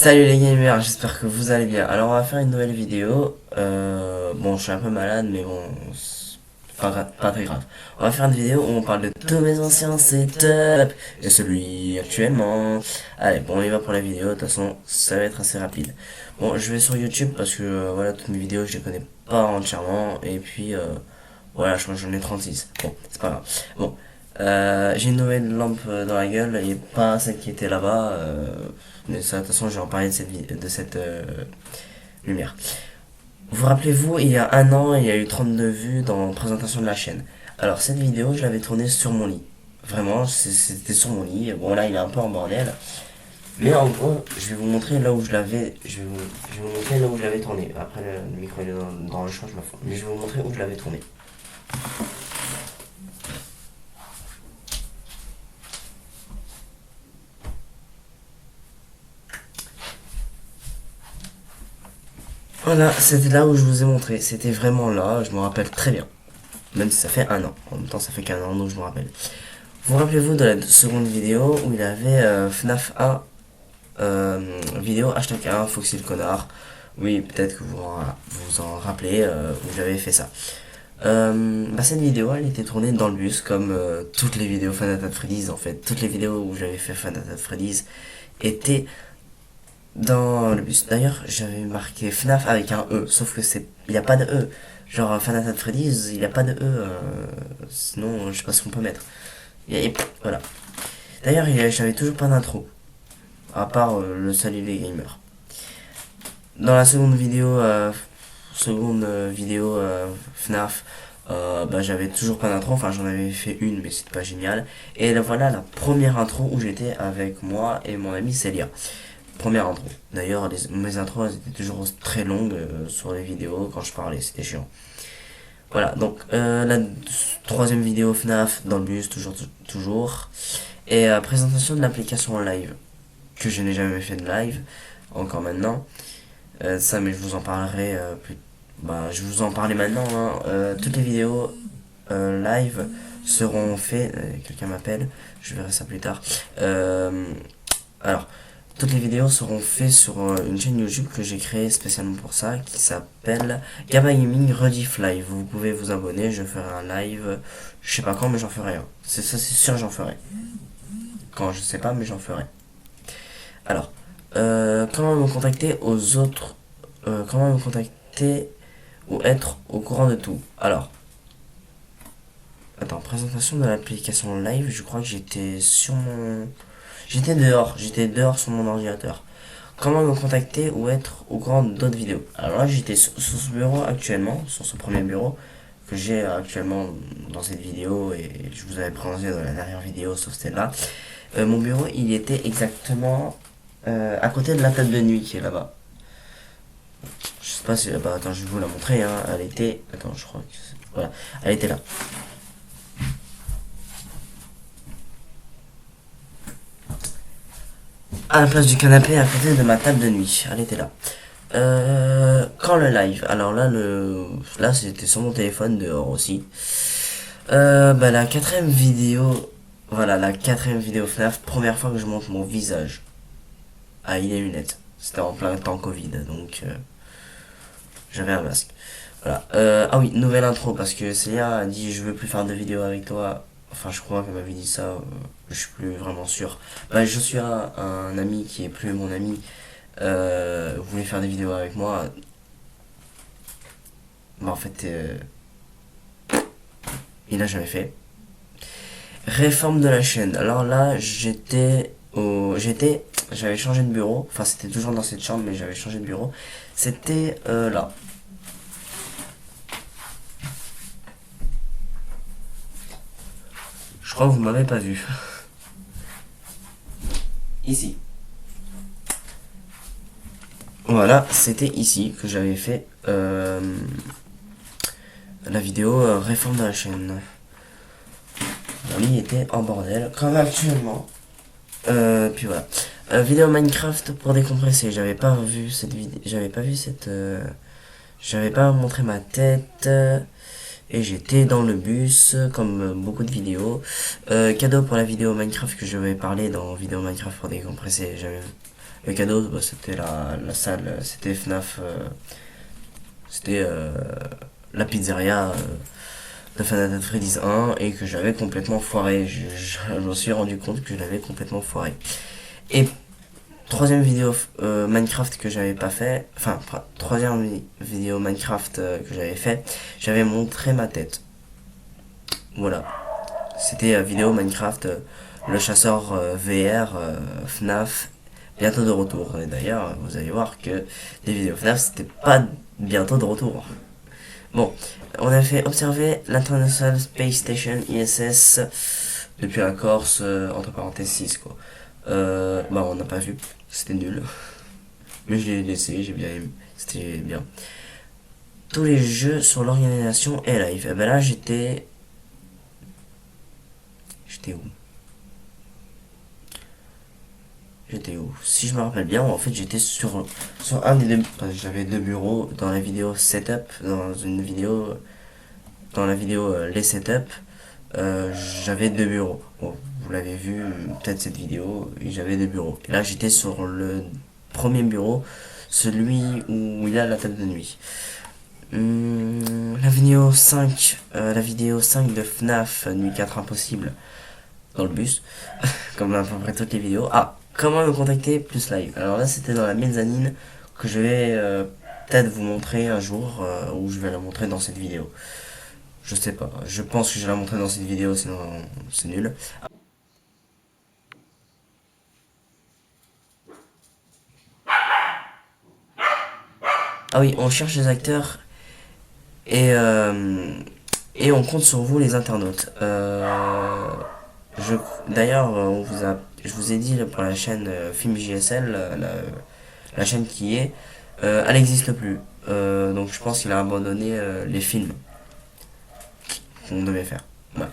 Salut les gamers, j'espère que vous allez bien. Alors on va faire une nouvelle vidéo. Bon, je suis un peu malade, mais bon, c'est pas très grave. On va faire une vidéo où on parle de tous mes anciens setups et celui actuellement. Allez, bon, on y va pour la vidéo. De toute façon, ça va être assez rapide. Bon, je vais sur YouTube parce que voilà, toutes mes vidéos, je les connais pas entièrement. Et puis, voilà, je crois que j'en ai 36. Bon, c'est pas grave. Bon, j'ai une nouvelle lampe dans la gueule et pas celle qui était là-bas. Mais ça, de toute façon, je vais en parler de cette lumière. Vous rappelez-vous, il y a un an, il y a eu 32 vues dans la présentation de la chaîne. Alors, cette vidéo, je l'avais tournée sur mon lit. Vraiment, c'était sur mon lit. Bon, là, il est un peu en bordel. Mais en gros, je vais vous montrer là où je l'avais. Je vais vous montrer là où je l'avais tourné. Après, le micro il est dans le champ, je m'en fous. Mais je vais vous montrer où je l'avais tourné. Voilà, c'était là où je vous ai montré. C'était vraiment là, je me rappelle très bien. Même si ça fait un an. En même temps, ça fait qu'un an, donc je me rappelle. Vous rappelez-vous de la seconde vidéo où il avait FNAF 1 vidéo hashtag 1 Foxy le connard. Oui, peut-être que vous en rappelez où j'avais fait ça. Cette vidéo elle était tournée dans le bus comme toutes les vidéos Five Nights at Freddy's en fait. Toutes les vidéos où j'avais fait Five Nights at Freddy's étaient dans le bus. D'ailleurs, j'avais marqué FNAF avec un E, sauf que il n'y a pas de E. Genre Five Nights at Freddy's, il n'y a pas de E. Sinon, je sais pas ce qu'on peut mettre. Voilà. D'ailleurs, j'avais toujours pas d'intro. À part le salut les gamers. Dans la seconde vidéo FNAF, j'avais toujours pas d'intro. Enfin, j'en avais fait une, mais c'était pas génial. Et là, voilà la première intro où j'étais avec moi et mon ami Célia. Première intro. D'ailleurs, mes intros elles étaient toujours très longues sur les vidéos quand je parlais, c'était chiant. Voilà, donc la troisième vidéo FNAF dans le bus, toujours. Et présentation de l'application en live, que je n'ai jamais fait de live, encore maintenant. Ça, mais je vous en parlerai plus. Je vous en parlais maintenant. Hein. Toutes les vidéos live seront faites. Quelqu'un m'appelle, je verrai ça plus tard. Alors, toutes les vidéos seront faites sur une chaîne YouTube que j'ai créée spécialement pour ça, qui s'appelle Gaba Gaming Rediff Live. Vous pouvez vous abonner, je ferai un live, je sais pas quand, mais j'en ferai un. C'est ça, c'est sûr, j'en ferai. Quand, je sais pas, mais j'en ferai. Alors, comment me contacter aux autres, comment me contacter ou être au courant de tout. Alors, attends, présentation de l'application live, je crois que j'étais dehors sur mon ordinateur. Comment me contacter ou être au courant d'autres vidéos. Alors là, j'étais sur ce bureau actuellement, sur ce premier bureau que j'ai actuellement dans cette vidéo et je vous avais présenté dans la dernière vidéo, sauf celle-là. Mon bureau, il était exactement à côté de la table de nuit qui est là-bas. Je sais pas si attends, je vais vous la montrer. Hein. Elle était, attends, je crois que voilà, elle était là. À la place du canapé à côté de ma table de nuit. Elle était là. Quand le live. Alors là c'était sur mon téléphone dehors aussi. La quatrième vidéo. Voilà, la quatrième vidéo FNAF. Première fois que je montre mon visage. Ah, il est lunettes. C'était en plein temps Covid, donc j'avais un masque. Voilà. Ah oui, nouvelle intro parce que Célia a dit je veux plus faire de vidéos avec toi. Enfin, je crois qu'elle m'avait dit ça. Je suis plus vraiment sûr. Je suis un ami qui est plus mon ami. Voulait faire des vidéos avec moi. En fait, il a jamais fait. Réforme de la chaîne. Alors là, j'avais changé de bureau. Enfin, c'était toujours dans cette chambre, mais j'avais changé de bureau. C'était là. Je crois que vous m'avez pas vu. Ici. Voilà, c'était ici que j'avais fait la vidéo réforme de la chaîne. Mon lit était en bordel, comme actuellement. Puis voilà. Vidéo Minecraft pour décompresser. J'avais pas vu cette vidéo. J'avais pas montré ma tête. Et j'étais dans le bus, comme beaucoup de vidéos. Cadeau pour la vidéo Minecraft que je vais parler dans vidéo Minecraft pour décompresser. Le cadeau, bah, c'était la salle, c'était FNAF, c'était la pizzeria de Final Fantasy Freddy's 1 et que j'avais complètement foiré. Je me suis rendu compte que je l'avais complètement foiré. Et troisième vidéo Minecraft que j'avais pas fait, enfin troisième vidéo Minecraft que j'avais fait, j'avais montré ma tête. Voilà. C'était vidéo Minecraft, le chasseur VR, FNAF, bientôt de retour. Et d'ailleurs, vous allez voir que les vidéos FNAF, c'était pas bientôt de retour. Bon, on a fait observer l'International Space Station ISS depuis la Corse, entre parenthèses 6 quoi. Bah on n'a pas vu, c'était nul. Mais je l'ai laissé, j'ai bien aimé, c'était bien. Tous les jeux sur l'organisation et live. Et ben là j'étais... J'étais où? J'étais où? Si je me rappelle bien, en fait j'étais sur un des deux... J'avais deux bureaux dans la vidéo setup, dans la vidéo les setup, j'avais deux bureaux. Bon, vous l'avez vu, peut-être cette vidéo, j'avais deux bureaux. Et là, j'étais sur le premier bureau, celui où il y a la table de nuit. La vidéo 5 de FNAF, Nuit 4 Impossible, dans le bus, comme à peu près toutes les vidéos. Ah, comment me contacter plus live. Alors là, c'était dans la mezzanine que je vais peut-être vous montrer un jour, ou je vais la montrer dans cette vidéo. Je sais pas. Je pense que je vais la montrer dans cette vidéo, sinon c'est nul. Ah oui, on cherche des acteurs et, et on compte sur vous les internautes. D'ailleurs, je vous ai dit pour la chaîne Film JSL, la chaîne qui est, elle n'existe plus. Donc je pense qu'il a abandonné les films qu'on devait faire. Ouais.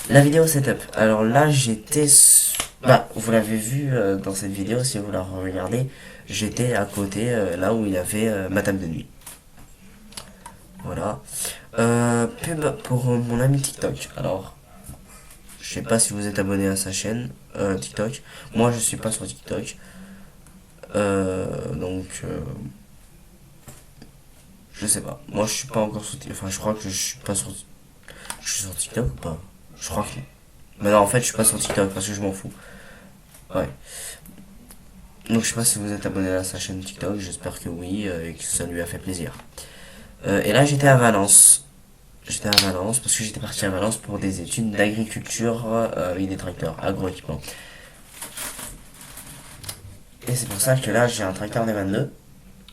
La vidéo setup. Alors là, bah, vous l'avez vu dans cette vidéo, si vous la regardez, j'étais à côté, là où il y avait ma table de nuit. Voilà. Pub pour mon ami TikTok. Alors, je sais pas si vous êtes abonné à sa chaîne TikTok. Moi, je suis pas sur TikTok. Donc, je sais pas. Moi, je suis pas encore sur TikTok. Enfin, je crois que je suis pas sur... Je suis sur TikTok ou pas? Je crois que... Mais non, en fait, je suis pas sur TikTok parce que je m'en fous. Ouais. Donc, je sais pas si vous êtes abonné à sa chaîne TikTok. J'espère que oui et que ça lui a fait plaisir. Et là, j'étais à Valence. J'étais à Valence parce que j'étais parti à Valence pour des études d'agriculture avec des tracteurs, agroéquipement. Et c'est pour ça que là, j'ai un tracteur des 22.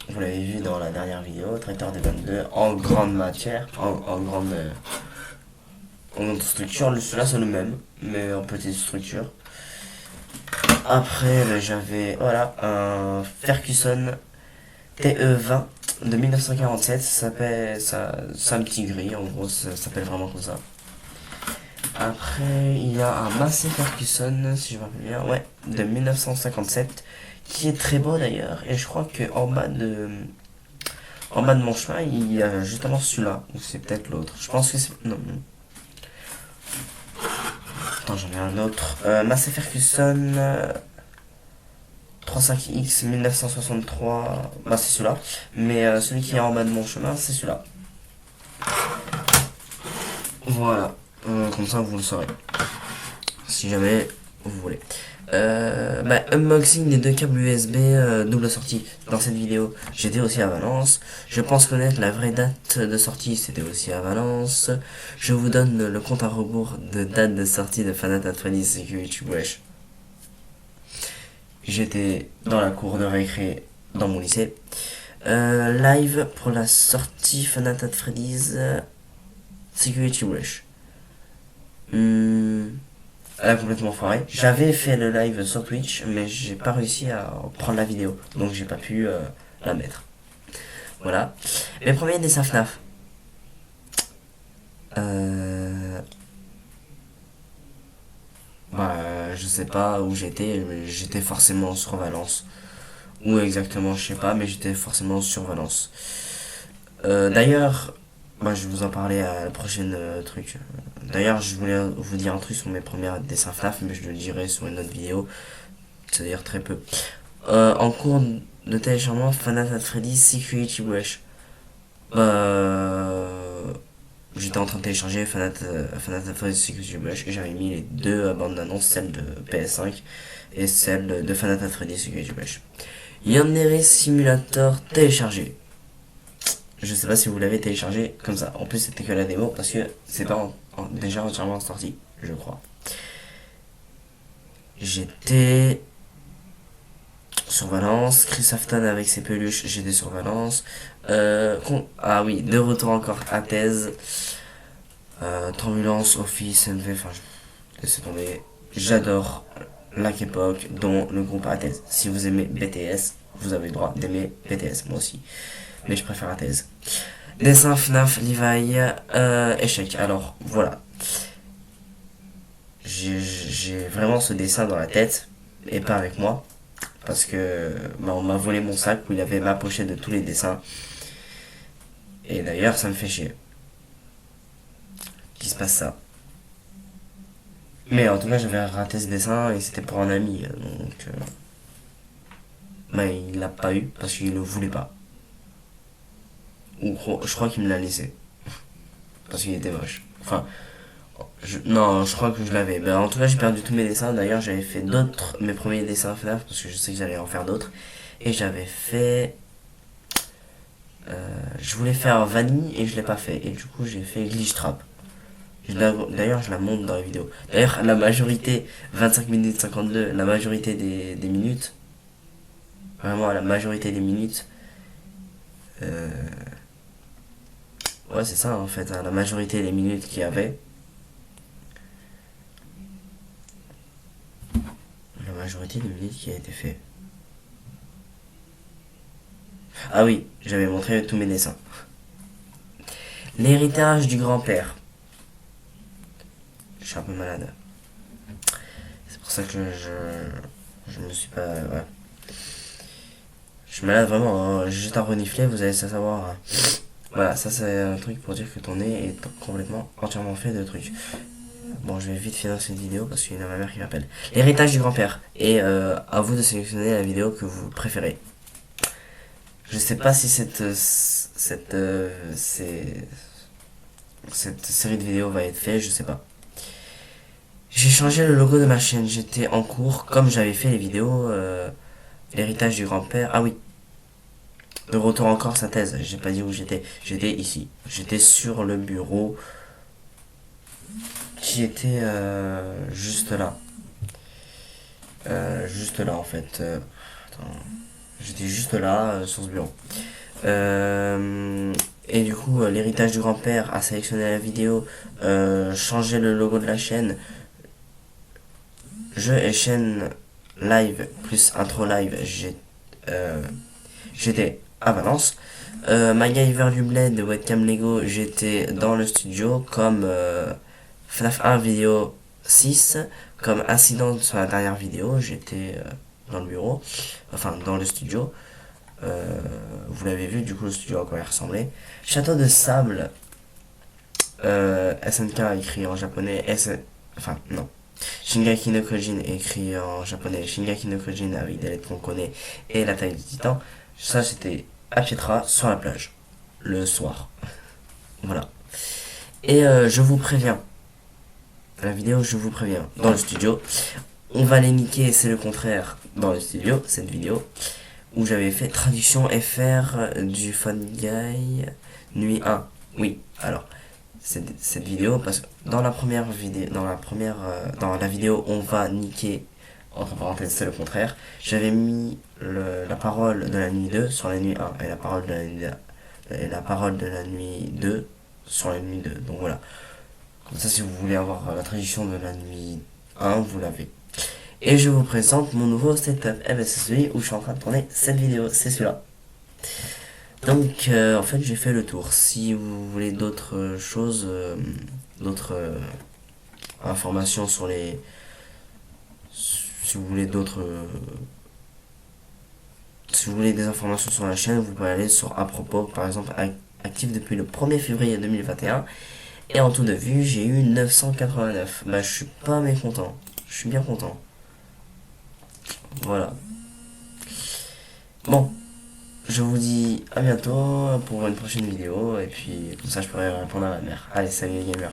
Vous l'avez vu dans la dernière vidéo, tracteur des 22 en grande matière, en grande structure. Celui-là, c'est le même, mais en petite structure. Après, j'avais voilà, un Ferguson TE20 de 1947. C'est un petit gris, en gros, ça s'appelle vraiment comme ça. Après, il y a un Massey Ferguson, si je me rappelle bien, ouais, de 1957, qui est très beau d'ailleurs. Et je crois que en bas de mon chemin, il y a justement celui-là, ou c'est peut-être l'autre. Je pense que c'est, non. Attends, j'en ai un autre. Massey Ferguson 35X 1963, bah c'est celui-là. Mais celui qui est en bas de mon chemin, c'est celui-là. Voilà. Comme ça, vous le saurez. Si jamais vous voulez. Unboxing des deux câbles USB double sortie dans cette vidéo. J'étais aussi à Valence. Je pense connaître la vraie date de sortie. C'était aussi à Valence. Je vous donne le compte à rebours de date de sortie de Final Fantasy Security Breach. J'étais dans la cour de récré dans mon lycée. Live pour la sortie Final Fantasy Security Breach. Elle a complètement foiré. J'avais fait le live sur Twitch, mais j'ai pas réussi à prendre la vidéo, donc j'ai pas pu la mettre. Voilà. Mes premiers dessins FNAF. Je sais pas où j'étais, mais j'étais forcément sur Valence. Où exactement, je sais pas, mais j'étais forcément sur Valence. D'ailleurs, je vais vous en parler à la prochaine truc. D'ailleurs, je voulais vous dire un truc sur mes premiers dessins FNAF, mais je le dirai sur une autre vidéo. C'est-à-dire très peu. En cours de téléchargement, Final Fantasy Freddy Security Breach. J'étais en train de télécharger Final Fantasy Security Breach et j'avais mis les deux bandes d'annonce, celle de PS5 et celle de Final Fantasy Freddy Security Breach. Yandere Simulator téléchargé. Je sais pas si vous l'avez téléchargé comme ça. En plus, c'était que la démo parce que c'est pas déjà entièrement sorti, je crois. J'étais sur Valence. Chris Afton avec ses peluches, j'étais sur Valence. Ah oui, de retour encore à thèse. Turbulence, Office, NV, enfin, laissez tomber. J'adore la K-pop, dont le groupe Athèse. Si vous aimez BTS, vous avez le droit d'aimer BTS, moi aussi. Mais je préfère Athèse. Dessin FNAF, Levi, échec. Alors, voilà. J'ai vraiment ce dessin dans la tête, et pas avec moi. Parce que on m'a volé mon sac où il y avait ma pochette de tous les dessins. Et d'ailleurs, ça me fait chier qu'il se passe ça. Mais en tout cas, j'avais raté ce dessin et c'était pour un ami. Donc, il l'a pas eu parce qu'il le voulait pas. Ou je crois qu'il me l'a laissé. Parce qu'il était moche. Enfin, non, je crois que je l'avais. En tout cas, j'ai perdu tous mes dessins. D'ailleurs, j'avais fait d'autres, mes premiers dessins FNAF, parce que je sais que j'allais en faire d'autres. Et j'avais fait. Je voulais faire Vanille et je l'ai pas fait. Et du coup, j'ai fait Glitch Trap. D'ailleurs, je la montre dans la vidéo. D'ailleurs, la majorité, 25 minutes 52, la majorité des minutes, vraiment la majorité des minutes, euh, ouais, c'est ça en fait, hein, la majorité des minutes qu'il y avait, la majorité des minutes qui a été fait. Ah oui, j'avais montré tous mes dessins. L'héritage du grand-père. Je suis un peu malade. C'est pour ça que je me suis pas. Ouais. Je suis malade vraiment, hein. J'ai juste un renifler, vous allez ça savoir. Hein. Voilà, ça c'est un truc pour dire que ton nez est complètement, entièrement fait de trucs. Bon, je vais vite finir cette vidéo parce qu'il y a ma mère qui m'appelle. L'héritage du grand-père. Et à vous de sélectionner la vidéo que vous préférez. Je sais pas si cette série de vidéos va être faite, je sais pas. J'ai changé le logo de ma chaîne, j'étais en cours, comme j'avais fait les vidéos l'héritage du grand-père. Ah oui, de retour encore sa thèse, j'ai pas dit où j'étais. J'étais ici. J'étais sur le bureau qui était juste là. Juste là en fait. Attends. J'étais juste là sur ce bureau. Et du coup, l'héritage du grand-père a sélectionné la vidéo, changé le logo de la chaîne, jeu et chaîne live plus intro live. J'étais à Valence. MacGyver du Bled de Webcam Lego, j'étais dans le studio comme FNAF 1 vidéo 6, comme incident sur la dernière vidéo, j'étais dans le bureau, enfin dans le studio. Vous l'avez vu, du coup, le studio à quoi il ressemblait. Château de sable, SNK écrit en japonais, enfin, non. Shingeki no Kyojin écrit en japonais, Shingeki no Kyojin avec des lettres qu'on connaît et la taille du titan. Ça, c'était à Pietra, sur la plage, le soir. Voilà. Et je vous préviens, la vidéo, je vous préviens, dans le studio, on va les niquer, c'est le contraire, dans le studio, cette vidéo. Où j'avais fait traduction FR du Fun Guy nuit 1. Oui, alors, cette vidéo, parce que dans la première vidéo, dans la vidéo, on va niquer, entre parenthèses, c'est le contraire, j'avais mis la parole de la nuit 2 sur la nuit 1, et la parole de la nuit 2 sur la nuit 2. Donc voilà. Comme ça, si vous voulez avoir la traduction de la nuit 1, vous l'avez. Et je vous présente mon nouveau setup. Eh ben c'est celui où je suis en train de tourner cette vidéo, c'est celui-là. Donc en fait j'ai fait le tour. Si vous voulez d'autres choses, d'autres informations sur les... Si vous voulez d'autres... si vous voulez des informations sur la chaîne, vous pouvez aller sur à propos, par exemple, actif depuis le 1er février 2021. Et en tout de vue, j'ai eu 989. Bah je suis pas mécontent. Je suis bien content. Voilà. Bon, je vous dis à bientôt pour une prochaine vidéo, et puis comme ça je pourrai répondre à ma mère. Allez, salut les gamers.